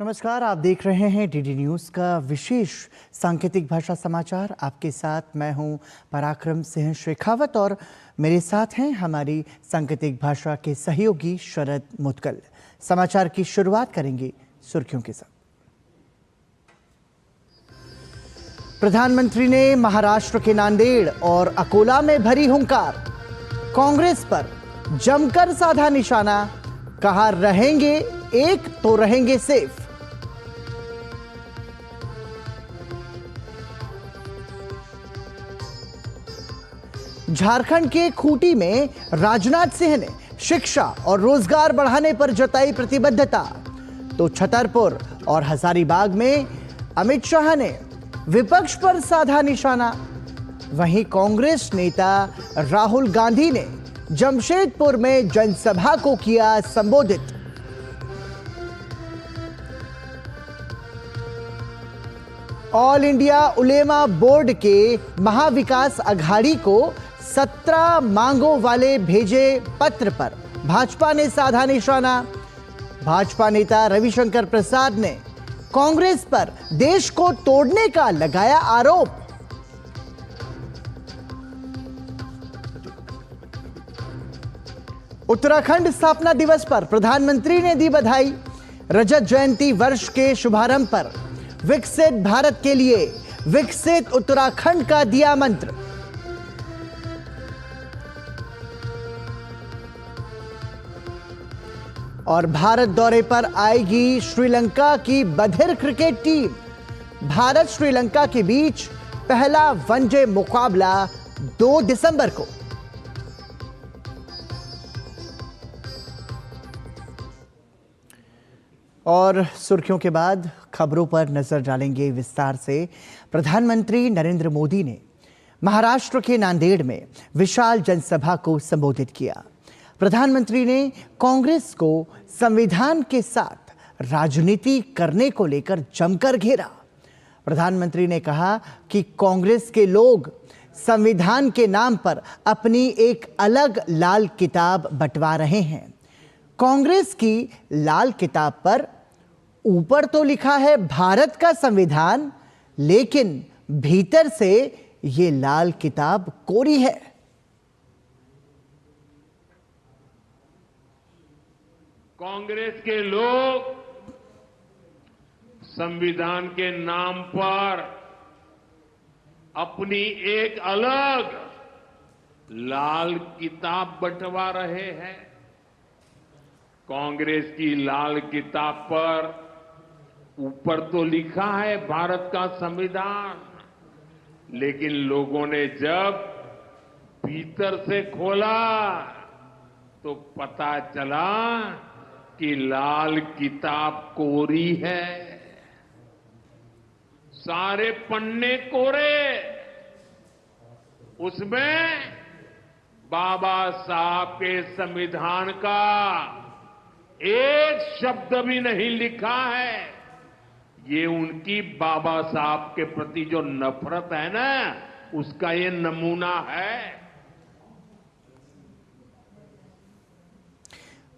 नमस्कार, आप देख रहे हैं डीडी न्यूज़ का विशेष सांकेतिक भाषा समाचार। आपके साथ मैं हूं पराक्रम सिंह शेखावत और मेरे साथ हैं हमारी सांकेतिक भाषा के सहयोगी शरद मुदगल। समाचार की शुरुआत करेंगे सुर्खियों के साथ। प्रधानमंत्री ने महाराष्ट्र के नांदेड़ और अकोला में भरी हुंकार, कांग्रेस पर जमकर साधा निशाना, कहा रहेंगे एक तो रहेंगे सेफ। झारखंड के खूंटी में राजनाथ सिंह ने शिक्षा और रोजगार बढ़ाने पर जताई प्रतिबद्धता, तो छतरपुर और हजारीबाग में अमित शाह ने विपक्ष पर साधा निशाना। वहीं कांग्रेस नेता राहुल गांधी ने जमशेदपुर में जनसभा को किया संबोधित। ऑल इंडिया उलेमा बोर्ड के महाविकास अघाड़ी को 17 मांगों वाले भेजे पत्र पर भाजपा ने साधा निशाना। भाजपा नेता रविशंकर प्रसाद ने कांग्रेस पर देश को तोड़ने का लगाया आरोप। उत्तराखंड स्थापना दिवस पर प्रधानमंत्री ने दी बधाई। रजत जयंती वर्ष के शुभारंभ पर विकसित भारत के लिए विकसित उत्तराखंड का दिया मंत्र। और भारत दौरे पर आएगी श्रीलंका की बधिर क्रिकेट टीम। भारत श्रीलंका के बीच पहला वनडे मुकाबला 2 दिसंबर को। और सुर्खियों के बाद खबरों पर नजर डालेंगे विस्तार से। प्रधानमंत्री नरेंद्र मोदी ने महाराष्ट्र के नांदेड़ में विशाल जनसभा को संबोधित किया। प्रधानमंत्री ने कांग्रेस को संविधान के साथ राजनीति करने को लेकर जमकर घेरा। प्रधानमंत्री ने कहा कि कांग्रेस के लोग संविधान के नाम पर अपनी एक अलग लाल किताब बंटवा रहे हैं। कांग्रेस की लाल किताब पर ऊपर तो लिखा है भारत का संविधान, लेकिन भीतर से ये लाल किताब कोरी है। कांग्रेस के लोग संविधान के नाम पर अपनी एक अलग लाल किताब बंटवा रहे हैं। कांग्रेस की लाल किताब पर ऊपर तो लिखा है भारत का संविधान, लेकिन लोगों ने जब भीतर से खोला तो पता चला कि लाल किताब कोरी है। सारे पन्ने कोरे, उसमें बाबा साहब के संविधान का एक शब्द भी नहीं लिखा है। ये उनकी बाबा साहब के प्रति जो नफरत है ना, उसका ये नमूना है।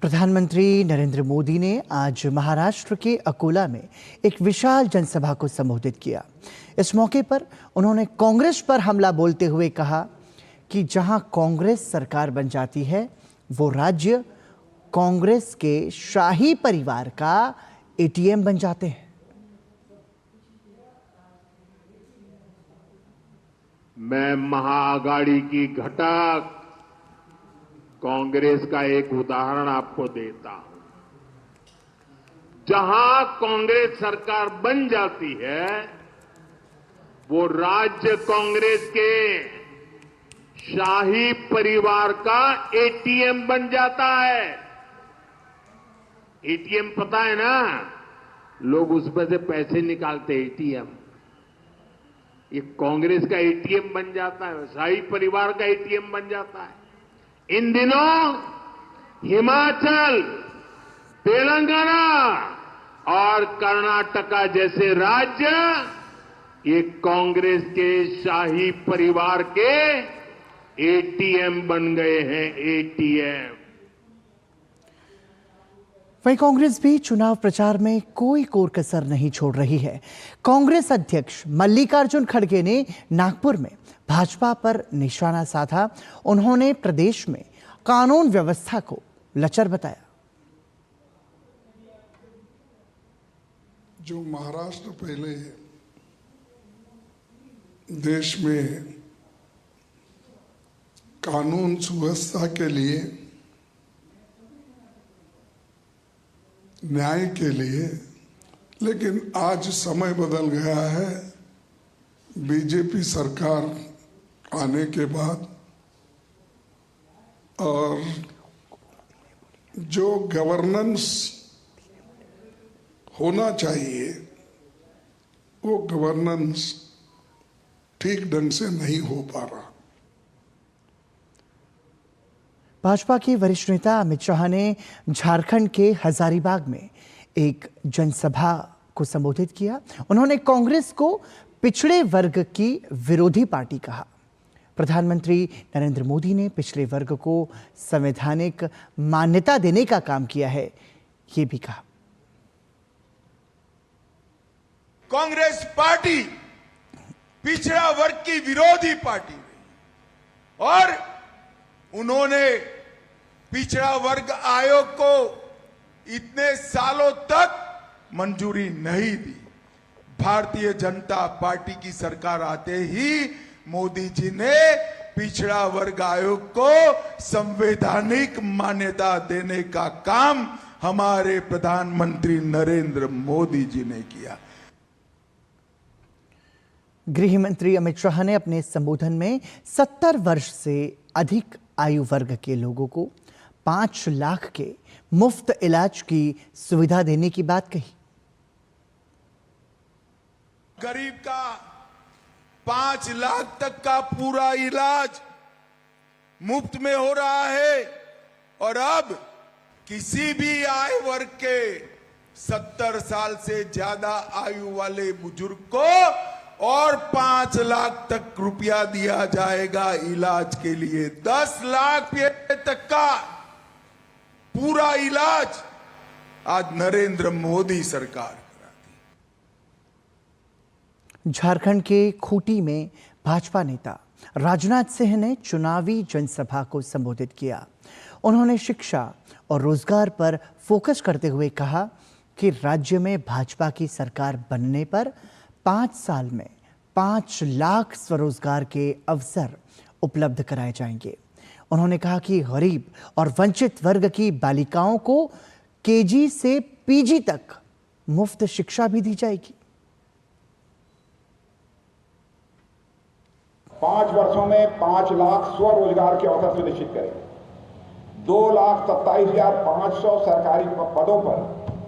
प्रधानमंत्री नरेंद्र मोदी ने आज महाराष्ट्र के अकोला में एक विशाल जनसभा को संबोधित किया। इस मौके पर उन्होंने कांग्रेस पर हमला बोलते हुए कहा कि जहां कांग्रेस सरकार बन जाती है, वो राज्य कांग्रेस के शाही परिवार का एटीएम बन जाते हैं। मैं महाआघाड़ी की घटक कांग्रेस का एक उदाहरण आपको देता हूं। जहां कांग्रेस सरकार बन जाती है, वो राज्य कांग्रेस के शाही परिवार का एटीएम बन जाता है। एटीएम पता है ना, लोग उसमें से पैसे निकालते हैं। एटीएम, ये कांग्रेस का एटीएम बन जाता है, शाही परिवार का एटीएम बन जाता है। इन दिनों हिमाचल, तेलंगाना और कर्नाटका जैसे राज्य ये कांग्रेस के शाही परिवार के एटीएम बन गए हैं। एटीएम। वहीं कांग्रेस भी चुनाव प्रचार में कोई कोर कसर नहीं छोड़ रही है। कांग्रेस अध्यक्ष मल्लिकार्जुन खड़गे ने नागपुर में भाजपा पर निशाना साधा। उन्होंने प्रदेश में कानून व्यवस्था को लचर बताया। जो महाराष्ट्र पहले देश में कानून सुव्यवस्था के लिए, न्याय के लिए, लेकिन आज समय बदल गया है। बीजेपी सरकार आने के बाद और जो गवर्नेंस होना चाहिए वो गवर्नेंस ठीक ढंग से नहीं हो पा रहा। भाजपा के वरिष्ठ नेता अमित शाह ने झारखंड के हजारीबाग में एक जनसभा को संबोधित किया। उन्होंने कांग्रेस को पिछड़े वर्ग की विरोधी पार्टी कहा। प्रधानमंत्री नरेंद्र मोदी ने पिछड़े वर्ग को संवैधानिक मान्यता देने का काम किया है, ये भी कहा। कांग्रेस पार्टी पिछड़ा वर्ग की विरोधी पार्टी रही और उन्होंने पिछड़ा वर्ग आयोग को इतने सालों तक मंजूरी नहीं दी। भारतीय जनता पार्टी की सरकार आते ही मोदी जी ने पिछड़ा वर्ग आयोग को संवैधानिक मान्यता देने का काम हमारे प्रधानमंत्री नरेंद्र मोदी जी ने किया। गृह मंत्री अमित शाह ने अपने संबोधन में 70 वर्ष से अधिक आयु वर्ग के लोगों को 5 लाख के मुफ्त इलाज की सुविधा देने की बात कही। गरीब का 5 लाख तक का पूरा इलाज मुफ्त में हो रहा है और अब किसी भी आयु वर्ग के 70 साल से ज्यादा आयु वाले बुजुर्ग को और 5 लाख तक रुपया दिया जाएगा इलाज के लिए। 10 लाख तक का पूरा इलाज आज नरेंद्र मोदी सरकार कराती। झारखंड के खूंटी में भाजपा नेता राजनाथ सिंह ने चुनावी जनसभा को संबोधित किया। उन्होंने शिक्षा और रोजगार पर फोकस करते हुए कहा कि राज्य में भाजपा की सरकार बनने पर 5 साल में 5 लाख स्वरोजगार के अवसर उपलब्ध कराए जाएंगे। उन्होंने कहा कि गरीब और वंचित वर्ग की बालिकाओं को केजी से पीजी तक मुफ्त शिक्षा भी दी जाएगी। 5 वर्षों में 5 लाख स्वरोजगार के अवसर सुनिश्चित करेंगे। 2,27,500 सरकारी पदों पर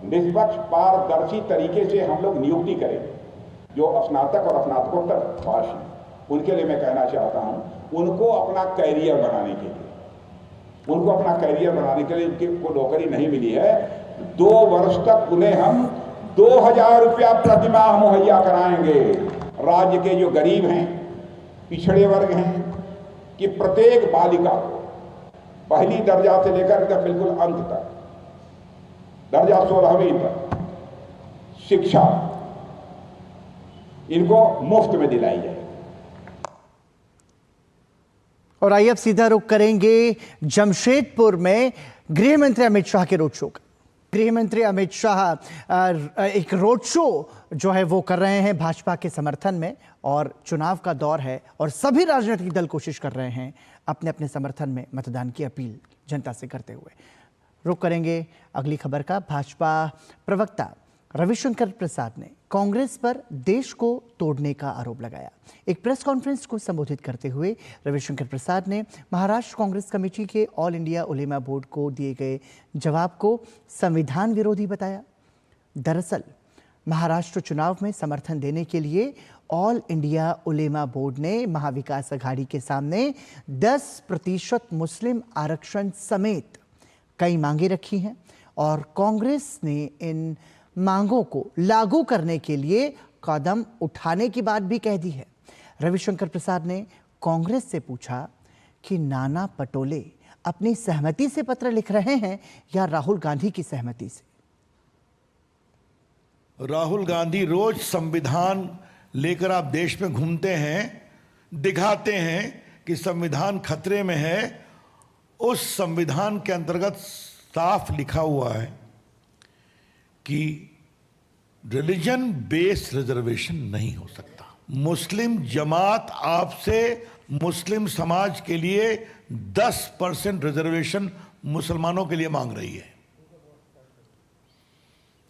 निष्पक्ष पारदर्शी तरीके से हम लोग नियुक्ति करेंगे। जो स्नातक और स्नातकोत्तर पास हैं उनके लिए मैं कहना चाहता हूं, उनको अपना कैरियर बनाने के लिए उनको नौकरी नहीं मिली है, 2 वर्ष तक उन्हें हम 2,000 रुपया प्रतिमाह मुहैया कराएंगे। राज्य के जो गरीब हैं, पिछड़े वर्ग हैं, कि प्रत्येक बालिका को पहली दर्जा से लेकर के बिल्कुल अंत तक, दर्जा 16वीं तक शिक्षा इनको मुफ्त में दिलाई जाए। और आइए अब सीधा रुख करेंगे जमशेदपुर में गृह मंत्री अमित शाह के रोड शो का। गृह मंत्री अमित शाह एक रोड शो जो है वो कर रहे हैं भाजपा के समर्थन में, और चुनाव का दौर है और सभी राजनीतिक दल कोशिश कर रहे हैं अपने अपने समर्थन में मतदान की अपील जनता से करते हुए। रुख करेंगे अगली खबर का। भाजपा प्रवक्ता रविशंकर प्रसाद ने कांग्रेस पर देश को तोड़ने का आरोप लगाया। एक प्रेस कॉन्फ्रेंस को संबोधित करते हुए रविशंकर प्रसाद ने महाराष्ट्र कांग्रेस कमेटी के ऑल इंडिया उलेमा बोर्ड को दिए गए जवाब को संविधान विरोधी बताया। दरअसल महाराष्ट्र चुनाव में समर्थन देने के लिए ऑल इंडिया उलेमा बोर्ड ने महाविकास अघाड़ी के सामने 10% मुस्लिम आरक्षण समेत कई मांगे रखी हैं और कांग्रेस ने इन मांगों को लागू करने के लिए कदम उठाने की बात भी कह दी है। रविशंकर प्रसाद ने कांग्रेस से पूछा कि नाना पटोले अपनी सहमति से पत्र लिख रहे हैं या राहुल गांधी की सहमति से। राहुल गांधी रोज संविधान लेकर आप देश में घूमते हैं, दिखाते हैं कि संविधान खतरे में है। उस संविधान के अंतर्गत साफ लिखा हुआ है कि रिलीजन बेस्ड रिजर्वेशन नहीं हो सकता। मुस्लिम जमात आपसे मुस्लिम समाज के लिए 10% रिजर्वेशन मुसलमानों के लिए मांग रही है।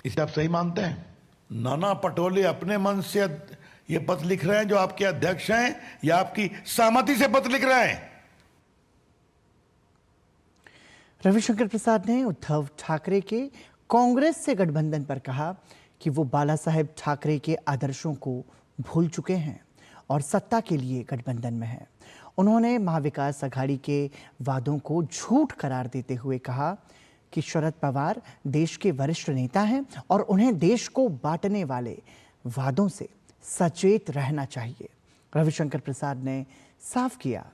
इसे आप सही मानते हैं? नाना पटोले अपने मन से ये पत्र लिख रहे हैं जो आपके अध्यक्ष हैं, या आपकी सहमति से पत्र लिख रहे हैं? रविशंकर प्रसाद ने उद्धव ठाकरे के कांग्रेस से गठबंधन पर कहा कि वो बाला साहेब ठाकरे के आदर्शों को भूल चुके हैं और सत्ता के लिए गठबंधन में हैं। उन्होंने महाविकास अघाड़ी के वादों को झूठ करार देते हुए कहा कि शरद पवार देश के वरिष्ठ नेता हैं और उन्हें देश को बांटने वाले वादों से सचेत रहना चाहिए। रविशंकर प्रसाद ने साफ किया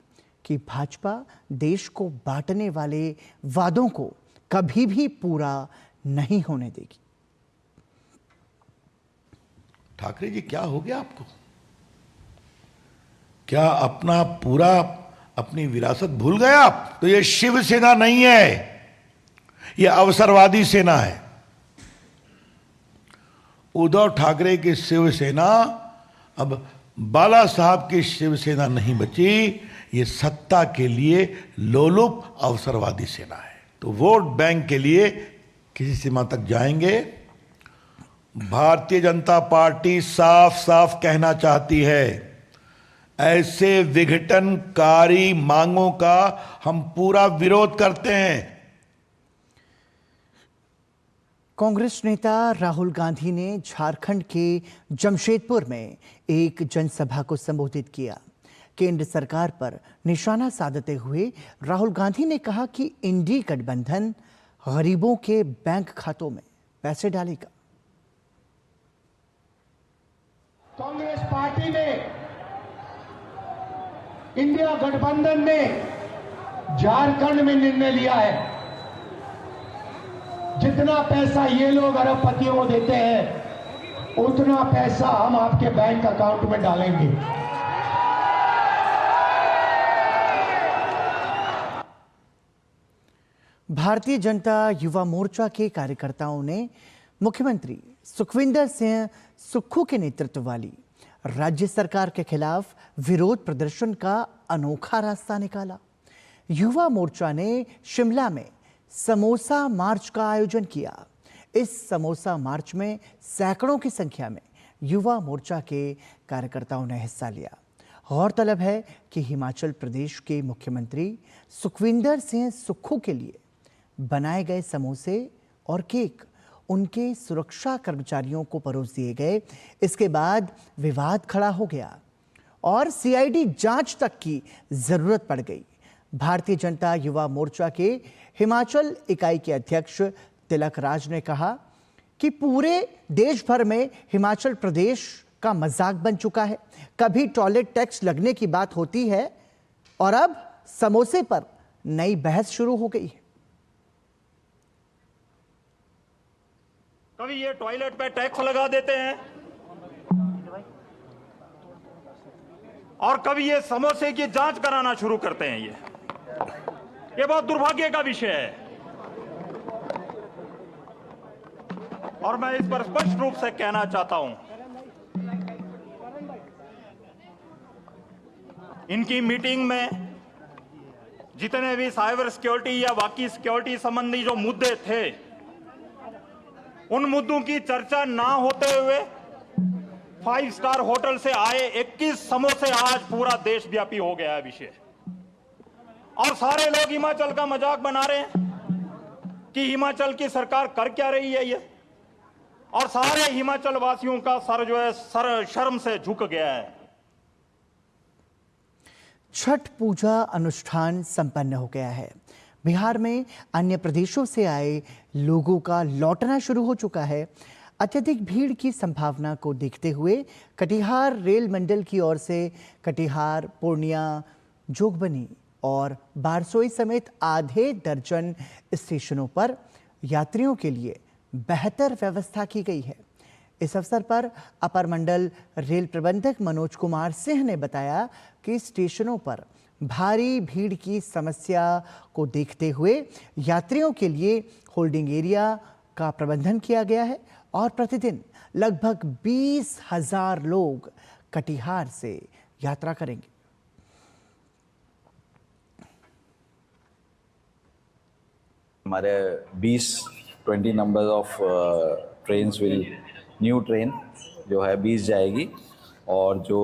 कि भाजपा देश को बांटने वाले वादों को कभी भी पूरा नहीं होने देगी। ठाकरे जी, क्या हो गया आपको? क्या अपनी विरासत भूल गए आप? तो ये शिवसेना नहीं है, ये अवसरवादी सेना है। उद्धव ठाकरे की शिवसेना अब बाला साहब की शिवसेना नहीं बची, ये सत्ता के लिए लोलुप अवसरवादी सेना है। तो वोट बैंक के लिए किसी सीमा तक जाएंगे। भारतीय जनता पार्टी साफ साफ कहना चाहती है, ऐसे विघटनकारी मांगों का हम पूरा विरोध करते हैं। कांग्रेस नेता राहुल गांधी ने झारखंड के जमशेदपुर में एक जनसभा को संबोधित किया। केंद्र सरकार पर निशाना साधते हुए राहुल गांधी ने कहा कि इंडी गठबंधन गरीबों के बैंक खातों में पैसे डालेगा। कांग्रेस पार्टी ने, इंडिया गठबंधन ने झारखंड में निर्णय लिया है, जितना पैसा ये लोग अरबपतियों को देते हैं उतना पैसा हम आपके बैंक अकाउंट में डालेंगे। भारतीय जनता युवा मोर्चा के कार्यकर्ताओं ने मुख्यमंत्री सुखविंदर सिंह सुक्खू के नेतृत्व वाली राज्य सरकार के खिलाफ विरोध प्रदर्शन का अनोखा रास्ता निकाला। युवा मोर्चा ने शिमला में समोसा मार्च का आयोजन किया। इस समोसा मार्च में सैकड़ों की संख्या में युवा मोर्चा के कार्यकर्ताओं ने हिस्सा लिया। गौरतलब है कि हिमाचल प्रदेश के मुख्यमंत्री सुखविंदर सिंह सुक्खू के लिए बनाए गए समोसे और केक उनके सुरक्षा कर्मचारियों को परोस दिए गए। इसके बाद विवाद खड़ा हो गया और सीआईडी जांच तक की जरूरत पड़ गई। भारतीय जनता युवा मोर्चा के हिमाचल इकाई के अध्यक्ष तिलक राज ने कहा कि पूरे देश भर में हिमाचल प्रदेश का मजाक बन चुका है। कभी टॉयलेट टैक्स लगने की बात होती है और अब समोसे पर नई बहस शुरू हो गई है। कभी ये टॉयलेट पे टैक्स लगा देते हैं और कभी ये समोसे की जांच कराना शुरू करते हैं। ये बहुत दुर्भाग्य का विषय है और मैं इस पर स्पष्ट रूप से कहना चाहता हूं, इनकी मीटिंग में जितने भी साइबर सिक्योरिटी या बाकी सिक्योरिटी संबंधी जो मुद्दे थे, उन मुद्दों की चर्चा ना होते हुए 5 स्टार होटल से आए 21 समोसे आज पूरा देशव्यापी हो गया है विषय। और सारे लोग हिमाचल का मजाक बना रहे हैं कि हिमाचल की सरकार कर क्या रही है ये, और सारे हिमाचल वासियों का सर जो है सर शर्म से झुक गया है। छठ पूजा अनुष्ठान संपन्न हो गया है। बिहार में अन्य प्रदेशों से आए लोगों का लौटना शुरू हो चुका है। अत्यधिक भीड़ की संभावना को देखते हुए कटिहार रेल मंडल की ओर से कटिहार, पूर्णिया, जोगबनी और बारसोई समेत आधे दर्जन स्टेशनों पर यात्रियों के लिए बेहतर व्यवस्था की गई है। इस अवसर पर अपर मंडल रेल प्रबंधक मनोज कुमार सिंह ने बताया कि स्टेशनों पर भारी भीड़ की समस्या को देखते हुए यात्रियों के लिए होल्डिंग एरिया का प्रबंधन किया गया है और प्रतिदिन लगभग 20,000 लोग कटिहार से यात्रा करेंगे। हमारे 20 number of trains will new train जो है 20 जाएगी और जो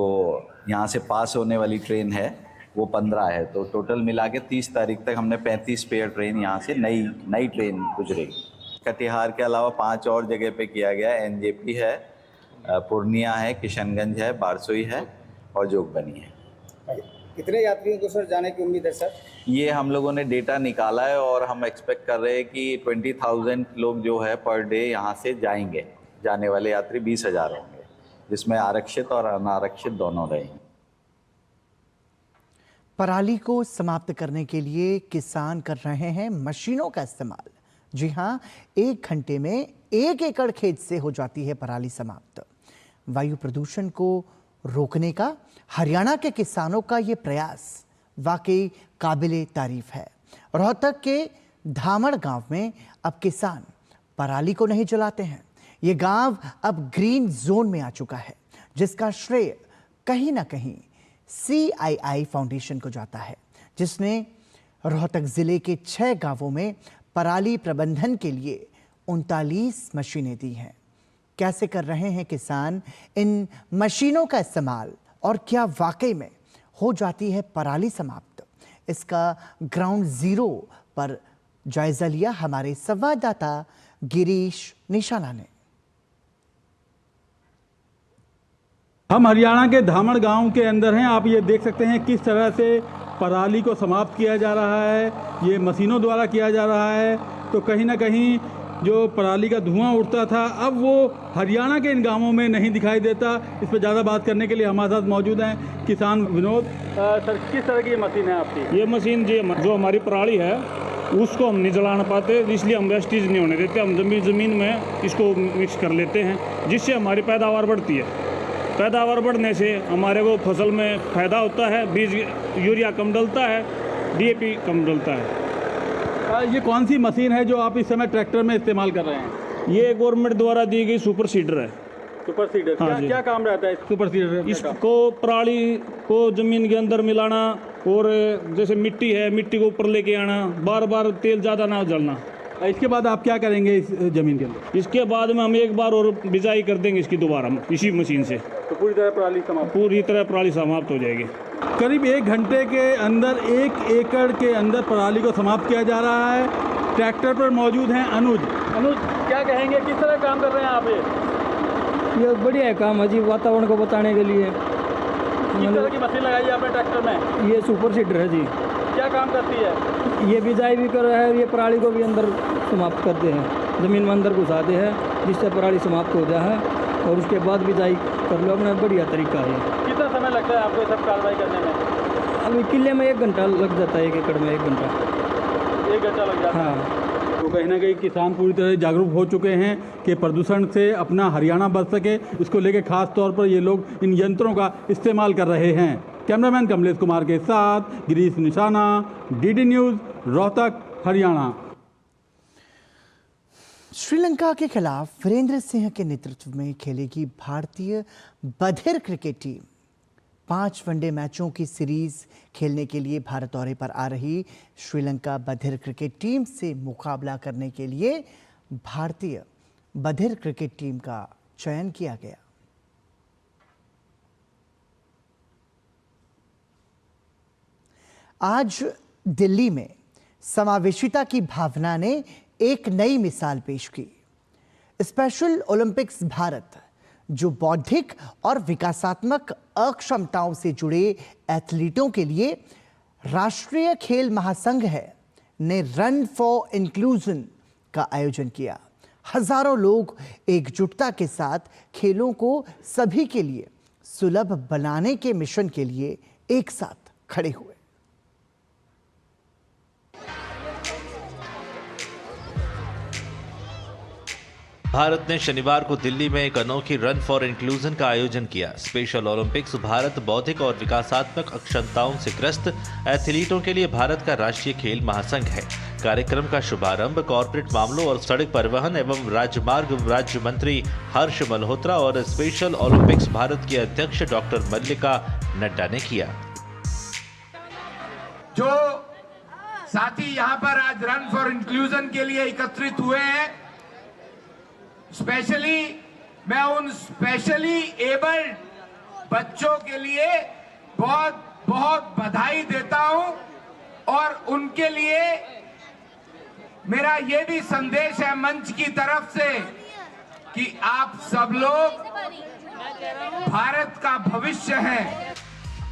यहाँ से पास होने वाली ट्रेन है वो 15 है। तो टोटल मिला के 30 तारीख तक हमने 35 स्पेयर ट्रेन यहाँ से नई ट्रेन गुजरेगी। कटिहार के अलावा 5 और जगह पे किया गया है। एनजेपी है, पूर्णिया है, किशनगंज है, बारसोई है और जोगबनी है। कितने यात्रियों को सर जाने की उम्मीद है सर? ये हम लोगों ने डेटा निकाला है और हम एक्सपेक्ट कर रहे हैं कि 20,000 लोग जो है पर डे यहाँ से जाएंगे। जाने वाले यात्री 20,000 होंगे, जिसमें आरक्षित और अनारक्षित दोनों रहेंगे। पराली को समाप्त करने के लिए किसान कर रहे हैं मशीनों का इस्तेमाल। जी हां, 1 घंटे में 1 एकड़ खेत से हो जाती है पराली समाप्त। वायु प्रदूषण को रोकने का हरियाणा के किसानों का ये प्रयास वाकई काबिले तारीफ है। रोहतक के धामड़ गांव में अब किसान पराली को नहीं जलाते हैं। ये गांव अब ग्रीन जोन में आ चुका है, जिसका श्रेय कहीं ना कहीं CII फाउंडेशन को जाता है, जिसने रोहतक जिले के 6 गांवों में पराली प्रबंधन के लिए 39 मशीनें दी हैं। कैसे कर रहे हैं किसान इन मशीनों का इस्तेमाल और क्या वाकई में हो जाती है पराली समाप्त, इसका ग्राउंड जीरो पर जायजा लिया हमारे संवाददाता गिरीश निशाना ने। हम हरियाणा के धामड़ गांव के अंदर हैं। आप ये देख सकते हैं किस तरह से पराली को समाप्त किया जा रहा है। ये मशीनों द्वारा किया जा रहा है। तो कहीं ना कहीं जो पराली का धुआं उठता था, अब वो हरियाणा के इन गांवों में नहीं दिखाई देता। इस पर ज़्यादा बात करने के लिए हमारे साथ मौजूद हैं किसान विनोद। सर, किस तरह की मशीन है आपकी? ये मशीन जो हमारी पराली है उसको हम नहीं जला पाते, इसलिए हम वेस्टेज नहीं होने देते। हम ज़मीन में इसको मिक्स कर लेते हैं, जिससे हमारी पैदावार बढ़ती है। पैदावार बढ़ने से हमारे को फसल में फ़ायदा होता है। बीज यूरिया कम डलता है, DAP कम डलता है। ये कौन सी मशीन है जो आप इस समय ट्रैक्टर में इस्तेमाल कर रहे हैं? ये गवर्नमेंट द्वारा दी गई सुपर सीडर है। सुपर सीडर, हाँ, क्या काम रहता है सुपर सीडर? इसको पराली को ज़मीन के अंदर मिलाना और जैसे मिट्टी है, मिट्टी को ऊपर लेके आना, बार बार तेल ज़्यादा ना जलना। इसके बाद आप क्या करेंगे इस ज़मीन के अंदर? इसके बाद में हम एक बार और बिजाई कर देंगे इसकी दोबारा इसी मशीन से। तो पूरी तरह पराली समाप्त हो जाएगी। करीब 1 घंटे के अंदर 1 एकड़ के अंदर पराली को समाप्त किया जा रहा है। ट्रैक्टर पर मौजूद हैं अनुज। क्या कहेंगे, किस तरह काम कर रहे हैं आप? ये बढ़िया है काम है जी, वातावरण को बताने के लिए। किस तरह की मशीन लगाई है आपने ट्रैक्टर में? ये सुपर सीडर है जी। क्या काम करती है? ये बिजाई भी कर रहा है, ये पराली को भी अंदर समाप्त करते हैं, ज़मीन में अंदर घुसाते हैं, जिससे पराली समाप्त हो जाए है और उसके बाद बिजाई कर लो। अपना बढ़िया तरीका है। कितना समय लगता है आपको सब कार्रवाई करने में? अभी किले में 1 घंटा लग जाता है, 1 एकड़ में 1 घंटा लग जाता है। हाँ। तो कहीं ना कहीं किसान पूरी तरह जागरूक हो चुके हैं कि प्रदूषण से अपना हरियाणा बच सके, इसको लेकर खास तौर पर ये लोग इन यंत्रों का इस्तेमाल कर रहे हैं। कैमरामैन कमलेश कुमार के साथ गिरीश निशाना, DD न्यूज़, रोहतक, हरियाणा। श्रीलंका के खिलाफ वीरेंद्र सिंह के नेतृत्व में खेलेगी भारतीय बधिर क्रिकेट टीम। 5 वनडे मैचों की सीरीज खेलने के लिए भारत दौरे पर आ रही श्रीलंका बधिर क्रिकेट टीम से मुकाबला करने के लिए भारतीय बधिर क्रिकेट टीम का चयन किया गया। आज दिल्ली में समावेशिता की भावना ने एक नई मिसाल पेश की। स्पेशल ओलंपिक्स भारत, जो बौद्धिक और विकासात्मक अक्षमताओं से जुड़े एथलीटों के लिए राष्ट्रीय खेल महासंघ है, ने रन फॉर इंक्लूजन का आयोजन किया। हजारों लोग एकजुटता के साथ खेलों को सभी के लिए सुलभ बनाने के मिशन के लिए एक साथ खड़े हुए। भारत ने शनिवार को दिल्ली में एक अनोखी रन फॉर इंक्लूजन का आयोजन किया। स्पेशल ओलंपिक्स भारत बौद्धिक और विकासात्मक अक्षमताओं से ग्रस्त एथलीटों के लिए भारत का राष्ट्रीय खेल महासंघ है। कार्यक्रम का शुभारंभ कॉर्पोरेट मामलों और सड़क परिवहन एवं राजमार्ग राज्य मंत्री हर्ष मल्होत्रा और स्पेशल ओलंपिक्स भारत के अध्यक्ष डॉक्टर मल्लिका नड्डा ने किया। जो साथी यहाँ पर आज रन फॉर इंक्लूजन के लिए एकत्रित हुए हैं, स्पेशली मैं उन स्पेशली एबल्ड बच्चों के लिए बहुत बहुत बधाई देता हूं और उनके लिए मेरा ये भी संदेश है मंच की तरफ से कि आप सब लोग भारत का भविष्य हैं।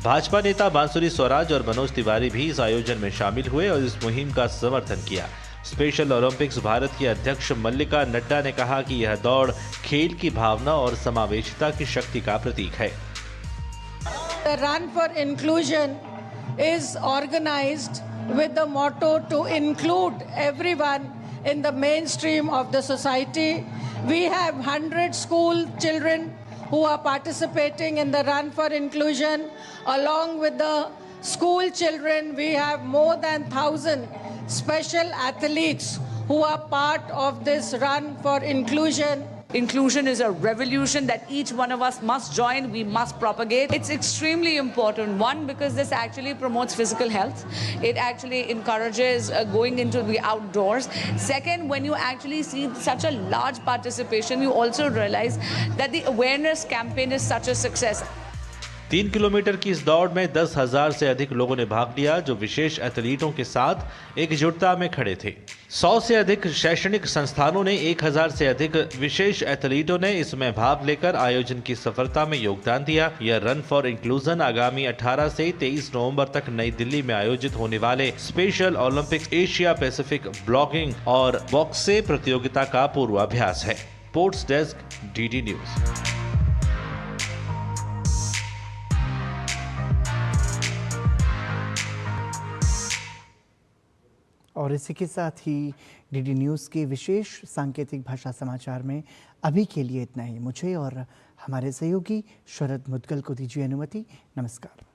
भाजपा नेता बांसुरी स्वराज और मनोज तिवारी भी इस आयोजन में शामिल हुए और इस मुहिम का समर्थन किया। स्पेशल ओलंपिक्स भारत के अध्यक्ष मल्लिका नड्डा ने कहा कि यह दौड़ खेल की भावना और समावेशिता की शक्ति का प्रतीक है। The Run for Inclusion is organized with the motto to include everyone in the mainstream of the society. We have 100 school children who are participating in the Run for Inclusion. Along with the school children, we have more than 1,000 special athletes who are part of this Run for Inclusion. Inclusion is a revolution that each one of us must join, we must propagate. It's extremely important. One, because this actually promotes physical health. It actually encourages going into the outdoors. Second, when you actually see such a large participation, you also realize that the awareness campaign is such a success. 3 kilometre की इस दौड़ में 10,000 से अधिक लोगों ने भाग लिया, जो विशेष एथलीटों के साथ एकजुटता में खड़े थे। 100 से अधिक शैक्षणिक संस्थानों ने 1,000 से अधिक विशेष एथलीटों ने इसमें भाग लेकर आयोजन की सफलता में योगदान दिया। यह रन फॉर इंक्लूजन आगामी 18 से 23 नवंबर तक नई दिल्ली में आयोजित होने वाले special Olympics Asia Pacific blogging और बॉक्से प्रतियोगिता का पूर्वाभ्यास है। Sports desk, DD news. और इसी के साथ ही डीडी न्यूज़ के विशेष सांकेतिक भाषा समाचार में अभी के लिए इतना ही। मुझे और हमारे सहयोगी शरद मुदगल को दीजिए अनुमति। नमस्कार।